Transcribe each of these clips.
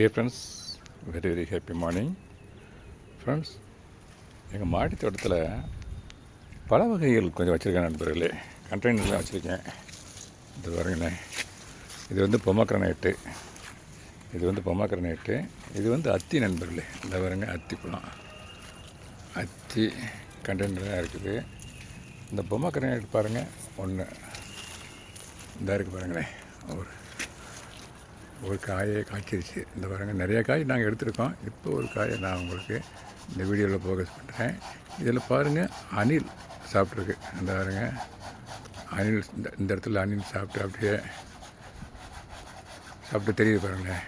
Dear friends, very very happy morning friends. எங்கள் மாடி தோட்டத்தில் பல வகைகள் கொஞ்சம் வச்சுருக்கேன் நண்பர்களே. கண்டெய்னர்லாம் வச்சுருக்கேன். இது பாருங்களேன், இது வந்து பொமக்ரனேட்டு, இது வந்து அத்தி நண்பர்களே. இந்த பாருங்க, அத்தி பழம், அத்தி கண்டெய்னர்லாம் இருக்குது. இந்த பொமக்ரனேட் பாருங்கள், ஒன்று இந்த இருக்குது பாருங்களேன். ஒரு காயை காய்ச்சிருச்சு. இந்த பாருங்கள், நிறைய காய் நாங்கள் எடுத்துருக்கோம். இப்போ ஒரு காயை நான் உங்களுக்கு இந்த வீடியோவில் ஃபோக்கஸ் பண்ணுறேன். இதில் பாருங்கள், அணில் சாப்பிட்ருக்கு. இந்த பாருங்கள், அணில் இந்த இடத்துல அணில் சாப்பிட்டு அப்படியே தெரியுது பாருங்களேன்.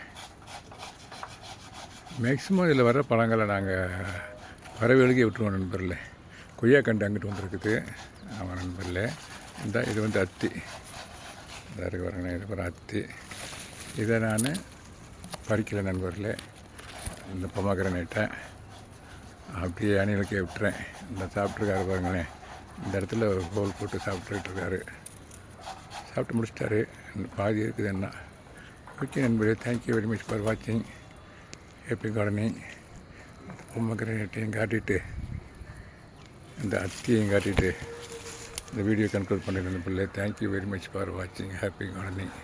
மேக்ஸிமம் இதில் வர பழங்களை நாங்கள் பறவைகளுக்கே விட்டுருவோம் நண்பர்களே. கொய்யாக்கண்டு அங்கிட்டு வந்துருக்குது. ஆமாம் நண்பர்களே, இது வந்து அத்தி. இதாக இருக்கு பாருங்களேன், இது ஒரு அத்தி. இதை நான் பறிக்கலை நண்பர்களே. இந்த பொமக்ரனேட்டை அப்படியே அணிலுக்கே விட்டுறேன். இந்த சாப்பிட்ருக்காரு பாருங்களேன். இந்த இடத்துல ஒரு ஹோல் போட்டு சாப்பிட்டு முடிச்சிட்டாரு. பாதி இருக்குது என்ன. ஓகே நண்பர்களே, தேங்க்யூ வெரி மச் ஃபார் வாட்சிங் ஹேப்பி கார்டனிங். பொமக்ரனேட்டையும் காட்டிட்டு, இந்த அத்தியையும் காட்டிட்டு இந்த வீடியோ கன்க்ளூட் பண்ணிடுறேன் நண்பர்களே. தேங்க்யூ வெரி மச் ஃபார் வாட்சிங் ஹேப்பி கார்டனிங்.